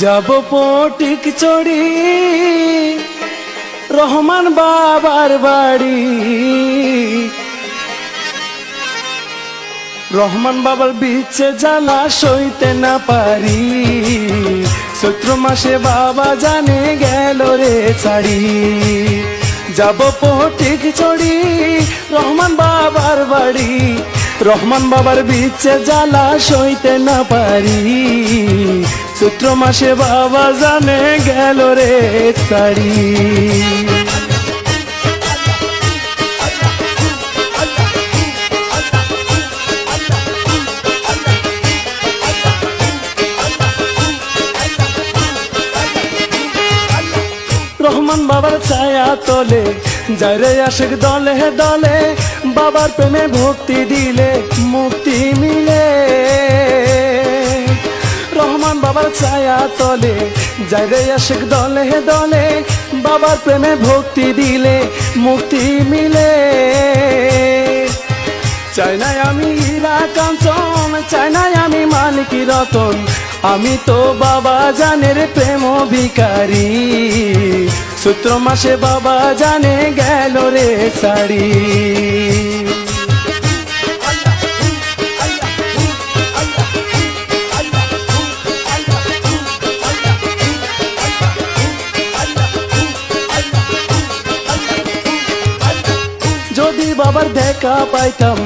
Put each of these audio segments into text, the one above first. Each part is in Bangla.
যাব পটিক চড়ি রহমান বাবার বাড়ি। রহমান বাবার বিচে জ্বালা সইতে না পারি, চৈত্র মাসে বাবা জানে গেল রে ছাড়ি। যাব পটিক চড়ি রহমান বাবার বাড়ি, রহমান বাবার বিচে জ্বালা সইতে না পারি, চৈত্র মাসে বাবা জানে গেল রে ছাড়ি। রহমান বাবার ছায়া তলে যায় রে আশিক দলে দলে, বাবার প্রেমে ভক্তি দিলে মুক্তি মিলে। রহমান বাবার ছায়া তলে যায় রে আশিক দলে দলে, বাবার প্রেমে ভক্তি দিলে মুক্তি মিলে। চাই নাই আমি হীরা কাঞ্চন, চাই নাই আমি মানিকি রতন, আমি তো বাবা জানের প্রেম ভিখারি, চৈত্র মাসে বাবা জানে গেল রে ছাড়ি। যদি বাবার দেখা পাইতাম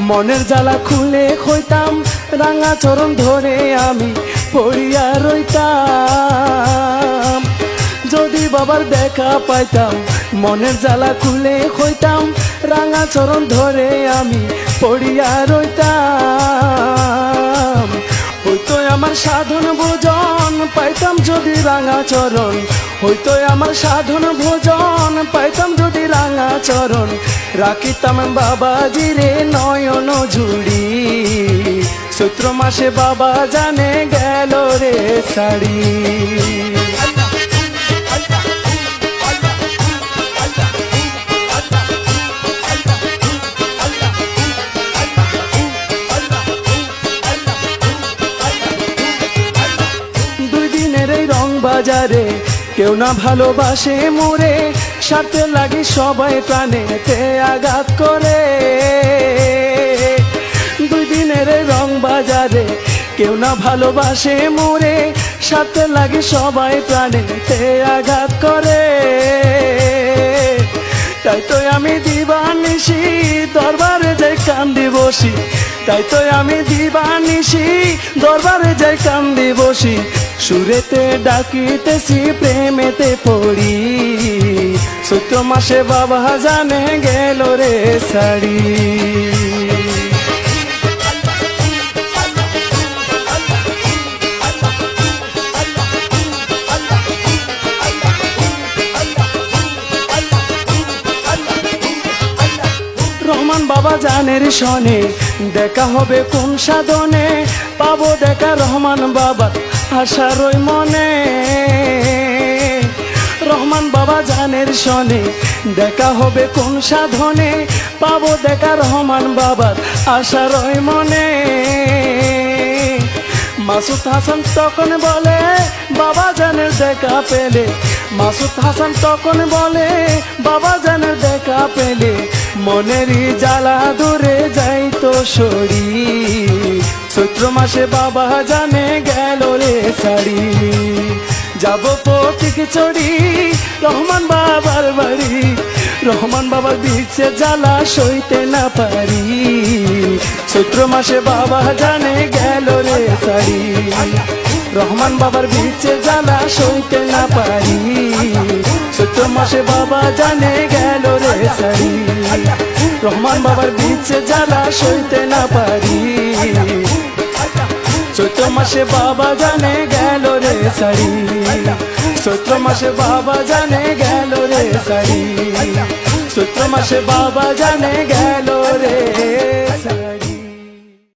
মনের জ্বালা খুলে খইতাম, রাঙা চরণ ধরে আমি পড়িয়া রইতাম। যদি বাবার দেখা পাইতাম মনের জ্বালা খুলে খইতাম, রাঙা চরণ ধরে আমি পড়িয়া রইতাম। হইতো আমার সাধন ভোজন পাইতাম যদি রাঙা চরণ, হইতো আমার সাধন ভোজন পাইতাম যদি রাঙা চরণ, রাখিতাম বাবাজি রে নয়ন ঝুড়ি, চৈত্র মাসে বাবা জানে গেল রে ছাড়ি। দুই দিনের এই রং বাজারে কেউ না ভালোবাসে মোরে, স্বার্থে লাগি সবাই প্রাণেতে আঘাত করে। দুই দিনের রং বাজারে কেউ না ভালোবাসে মোরে, স্বার্থে লাগি সবাই প্রাণেতে আঘাত করে। তাই তো আমি দিবানিশি দরবারে যাই কান্দি বসি, তাই তো আমি দিবানিশি দরবারে যাই কান্দি বসি, সুরেতে ডাকিতেছি প্রেমেতে পড়ি, চৈত্র মাসে বাবা জানে গেল রে ছাড়ি। রহমান বাবা জানের শনে দেখা হবে কোন সাধনে, পাবো দেখা রহমান বাবা আশা রই মনে। রহমান বাবা জানের শনে দেখা হবে কোন সাধনে, পাবো দেখা রহমান বাবার আশা রই মনে। মাসুদ হাসান তখন বলে বাবা জানের দেখা পেলে, মাসুদ হাসান তখন বলে বাবা জানের দেখা পেলে, মনেরই জ্বালা দূরে যাইতো সরি, চৈত্র মাসে বাবা জানে গেল রে ছাড়ি। যাব পটিক চড়ি রহমান বাবার বাড়ি, রহমান বাবার বিচে জ্বালা সইতে না পারি, চৈত্র মাসে বাবা জানে গেল রে ছাড়ি। রহমান বাবার বিচে জ্বালা সইতে না পারি, চৈত্র মাসে বাবা জানে গেল রে ছাড়ি। রহমান বাবার বিচে জ্বালা সইতে না পারি, চৈত্র মাসে বাবা জানে গেল রে ছাড়ি, চৈত্র মাসে বাবা জানে গেল রে ছাড়ি, চৈত্র মাসে বাবা জানে গেল রে ছাড়ি।